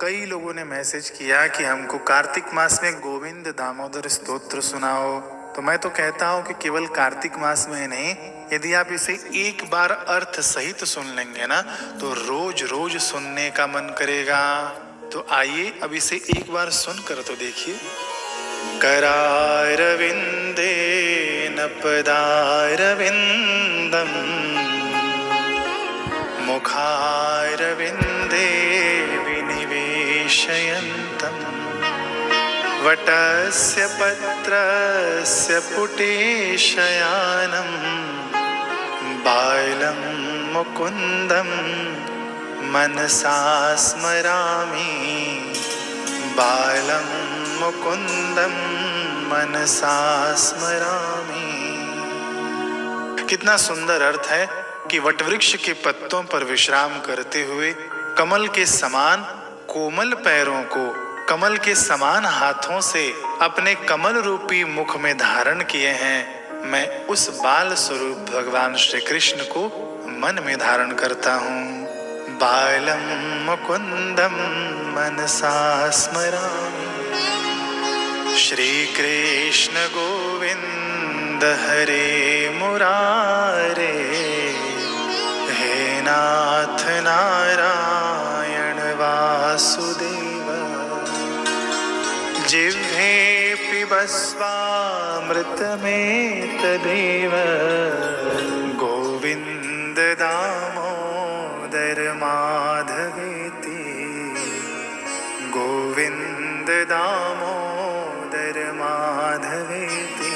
कई लोगों ने मैसेज किया कि हमको कार्तिक मास में गोविंद दामोदर स्तोत्र सुनाओ। तो मैं तो कहता हूँ कि केवल कार्तिक मास में नहीं, यदि आप इसे एक बार अर्थ सहित सुन लेंगे ना तो रोज रोज सुनने का मन करेगा। तो आइए अब इसे एक बार सुनकर तो देखिए। करारविंदेन पदारविंदम मुखारविंदे विनिवेशयन्तं वटस्य पत्रस्य पुटे शयानं बालं मुकुन्दं मनसा स्मरामि बालं मुकुन्दं मनसा स्मरामि। कितना सुंदर अर्थ है कि वटवृक्ष के पत्तों पर विश्राम करते हुए कमल के समान कोमल पैरों को कमल के समान हाथों से अपने कमल रूपी मुख में धारण किए हैं। मैं उस बाल स्वरूप भगवान श्री कृष्ण को मन में धारण करता हूँ। बालम मुकुंदम मनसा स्मरामि। श्री कृष्ण गोविंद हरे मुरारे, हे नाथ नारायण वासुदेव। जिह्वे पिबस्वामृतमेतदेव गोविंद दामोदर माधवेति गोविंद दामोदर माधवेति।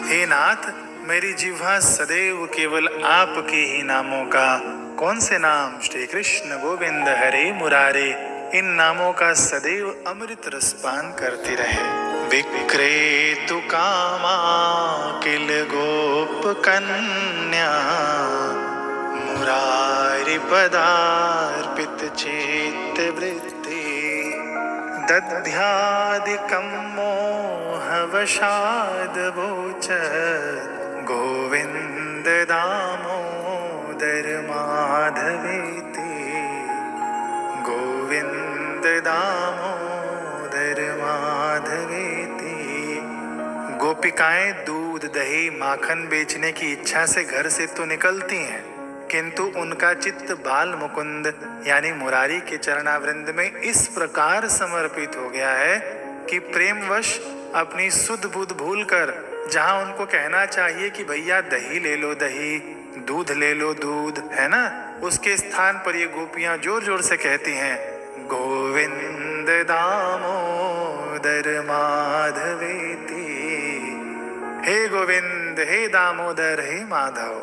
हे नाथ, मेरी जिह्वा सदैव केवल आपके ही नामों का, कौन से नाम? श्री कृष्ण गोविंद हरे मुरारे, इन नामों का सदैव अमृत रसपान करती रहे। विक्रेतु कामा किल गोप कन्या मुरारी पदार्पित चेत वृत्ति दध्यादिकं मोहवशाद वोच गोविंद दामोदर माधवेति गोविंद दामोदर माधवेति। गोपिकाएं दूध दही माखन बेचने की इच्छा से घर से तो निकलती हैं, किंतु उनका चित्त बाल मुकुंद यानी मुरारी के चरणावृंद में इस प्रकार समर्पित हो गया है कि प्रेमवश अपनी सुध बुध भूलकर जहां उनको कहना चाहिए कि भैया दही ले लो दही, दूध ले लो दूध, है ना, उसके स्थान पर ये गोपियां जोर जोर से कहती हैं गोविंद दामोदर माधवेति। हे गोविंद, हे दामोदर, हे माधव।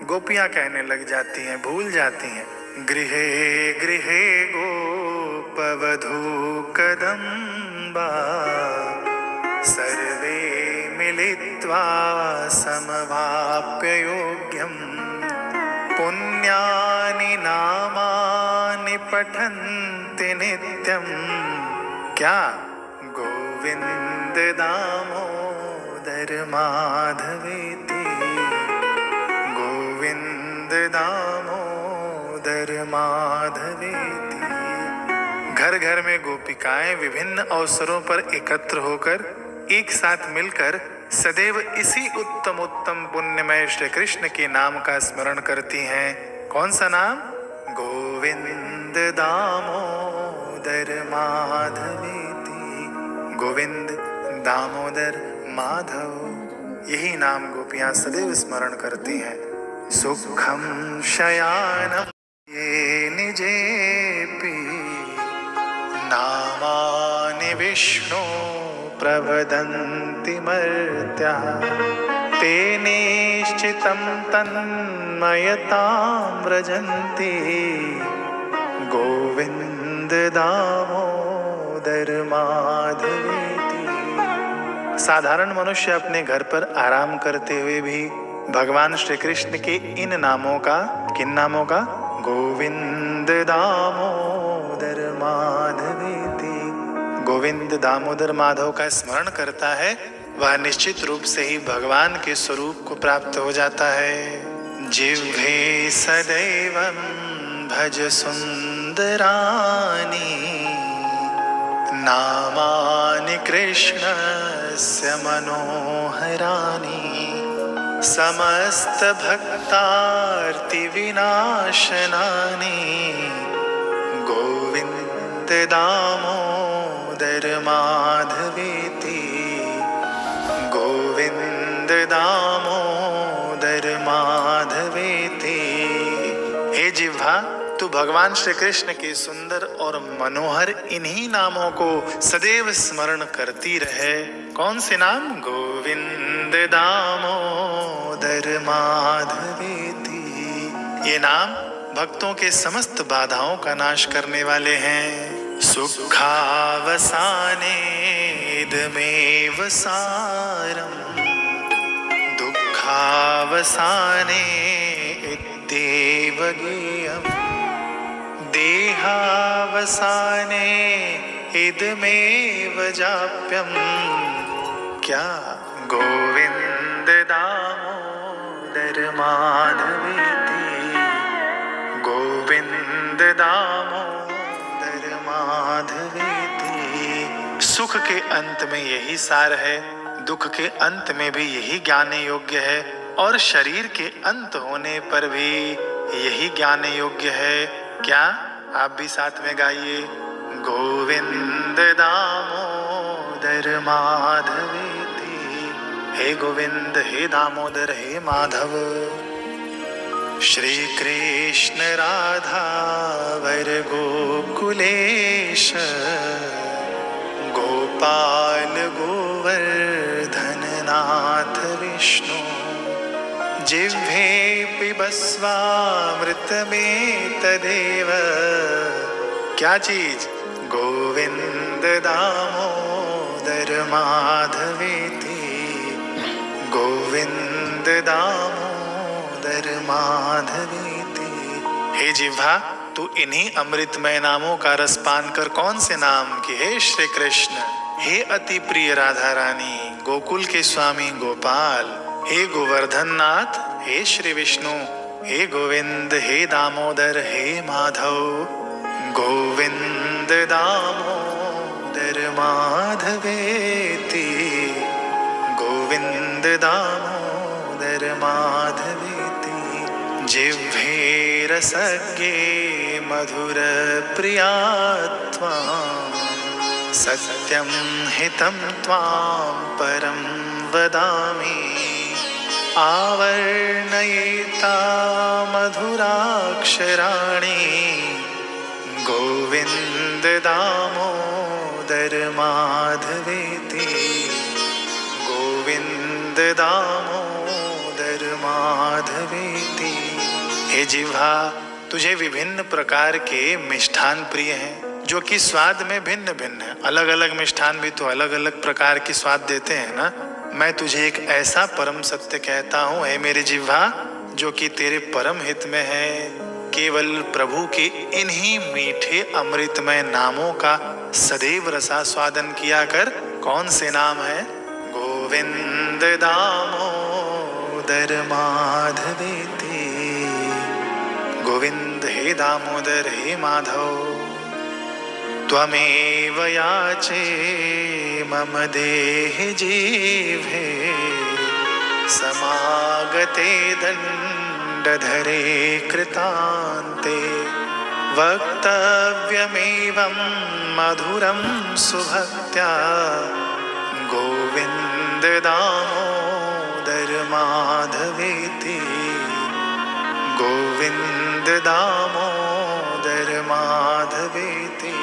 गोपियां कहने लग जाती हैं, भूल जाती हैं। गृहे गृहे गोपवधू कदम्बा सर्वे मिलित्वा समवाप्य योग्यं पुण्यानि नामानि पठन्ति नित्यं। क्या? गोविंद दामोदर माधवेति गोविंद दामोदर माधवेति। घर घर में गोपिकाएं विभिन्न अवसरों पर एकत्र होकर एक साथ मिलकर सदैव इसी उत्तम उत्तम पुण्यमय श्री कृष्ण के नाम का स्मरण करती हैं। कौन सा नाम? गोविंद दामोदर माधवेति गोविंद दामोदर माधव। यही नाम गोपियां सदैव स्मरण करती हैं। सुखम शयानम ये निजेपि नामानि विष्णु प्रवदन्ति मर्त्याः ते निश्चितं तन्मयतां व्रजन्ति गोविंद दामोदर माधवेति। साधारण मनुष्य अपने घर पर आराम करते हुए भी भगवान श्री कृष्ण के इन नामों का, किन नामों का? गोविंद दामोदर माधवेति गोविंद दामोदर माधव का स्मरण करता है, वह निश्चित रूप से ही भगवान के स्वरूप को प्राप्त हो जाता है। जिह्वे सदैवं भज सुंदरम सुन्दराणि नामानि कृष्णस्य मनोहराणि समस्तभक्तार्तिविनाशनानि गोविन्द दामोदर माधवेति गोविन्द दामोदर माधवेति। हे जिह्वा, तू भगवान श्री कृष्ण के सुंदर और मनोहर इन्हीं नामों को सदैव स्मरण करती रहे। कौन से नाम? गोविंद दामोदर माधवेति। ये नाम भक्तों के समस्त बाधाओं का नाश करने वाले हैं। सुखावसाने इदमेव सारम दुःखावसाने इत्येव ज्ञेयम् देहावसाने इदमेव जाप्यम्। क्या? गोविंद दामोदर माधवेति गोविंद दामोदर माधवेति। सुख के अंत में यही सार है, दुख के अंत में भी यही ज्ञान योग्य है और शरीर के अंत होने पर भी यही ज्ञान योग्य है। क्या? आप भी साथ में गाइए। गोविंद दामोदर माधवेति। हे गोविंद, हे दामोदर, हे माधव। श्री कृष्ण राधा वर गोकुलेश गोपाल गोवर्धन नाथ विष्णु जिह्वे पिबस्वामृतमेतदेव। क्या चीज? गोविंद दामोदर माधवेति गोविंद दामोदर माधवेति। हे जिह्वा, तू इन्हीं अमृतमय नामों का रसपान कर। कौन से नाम की? हे श्री कृष्ण, हे अति प्रिय राधा रानी, गोकुल के स्वामी गोपाल, हे गोवर्धन नाथ, हे श्री विष्णु, हे गोविंद, हे दामोदर, हे माधव। गोविंद दामोदर माधवेति गोविंद दामोदर माधवेति। जिह्वे रसज्ञे मधुर प्रिया त्वां सत्यं हितं त्वां परं वदामि। आवर्णयेता मधुराक्षराणि गोविंद दामोदर माधवेति गोविंद दामोदर माधवेति। हे जिह्वा, तुझे विभिन्न प्रकार के मिष्ठान प्रिय हैं जो कि स्वाद में भिन्न भिन्न है। अलग अलग मिष्ठान भी तो अलग अलग प्रकार की स्वाद देते हैं ना। मैं तुझे एक ऐसा परम सत्य कहता हूँ, हे मेरे जिह्वा, जो कि तेरे परम हित में है। केवल प्रभु के इन्हीं मीठे अमृतमय नामों का सदैव रसास्वादन किया कर। कौन से नाम है? गोविंद दामोदर माधवेति गोविंद, हे दामोदर, हे माधव। त्वमेव याचे मम देहि जीवे समागते दण्डधरे कृतान्ते वक्तव्यमेवं मधुरं सुभक्त्या गोविंद दामोदर माधवेति गोविंद दामोदर माधवेति।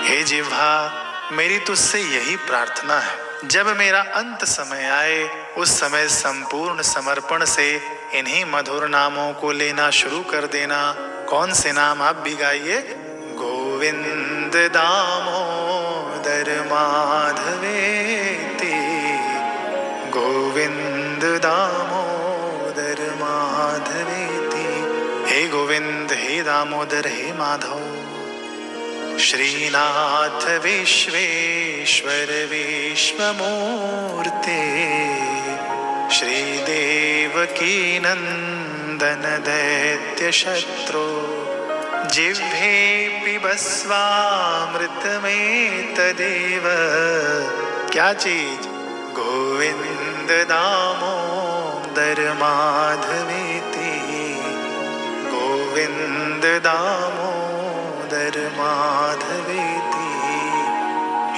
हे जिह्वा, मेरी तुझसे यही प्रार्थना है, जब मेरा अंत समय आए उस समय संपूर्ण समर्पण से इन्हीं मधुर नामों को लेना शुरू कर देना। कौन से नाम? आप भी गाइए। गोविंद दामोदर माधवेति गोविंद दामोदर माधवेति। हे गोविंद, हे दामोदर, हे माधव। श्रीनाथ विश्वेश्वर विश्वमूर्ते श्रीदेवकी नंदन दैत्यशत्रो जिह्वे पिबस्वामृतमेतदेव क्या चीज? गोविंद दामोदर माधवेति, गोविंद दामोदर माधवेति।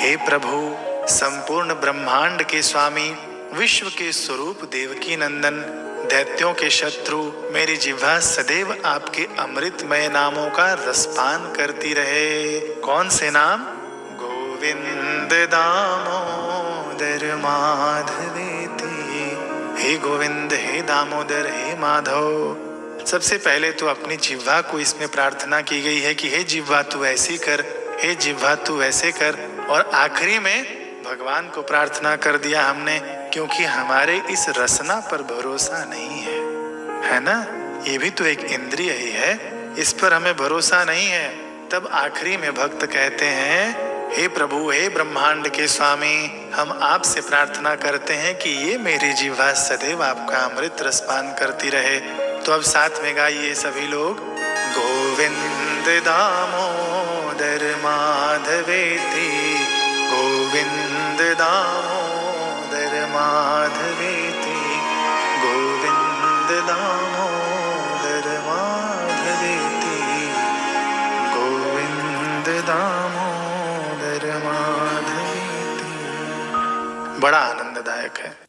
हे प्रभु, संपूर्ण ब्रह्मांड के स्वामी, विश्व के स्वरूप देवकी नंदन, दैत्यों के शत्रु, मेरी जिह्वा सदैव आपके अमृतमय नामों का रसपान करती रहे। कौन से नाम? गोविंद दामोदर माधवेति। हे गोविंद, हे दामोदर, हे माधव। सबसे पहले तो अपनी जिह्वा को इसमें प्रार्थना की गई है कि हे जिह्वा तू ऐसी कर, हे जिह्वा तू ऐसे कर, और आखिरी में भगवान को प्रार्थना कर दिया हमने, क्योंकि हमारे इस रसना पर भरोसा नहीं है ना? ये भी तो एक इंद्रिय ही है, इस पर हमें भरोसा नहीं है। तब आखिरी में भक्त कहते हैं, हे प्रभु, हे ब्रह्मांड के स्वामी, हम आपसे प्रार्थना करते हैं कि ये मेरी जिह्वा सदैव आपका अमृत रसपान करती रहे। तो अब साथ में गाइए सभी लोग, गोविंद दामोदर माधवेति, गोविंद दामोदर माधवेति, गोविंद दामोदर माधवेति, गोविंद दामोदर माधवेति। बड़ा आनंददायक है।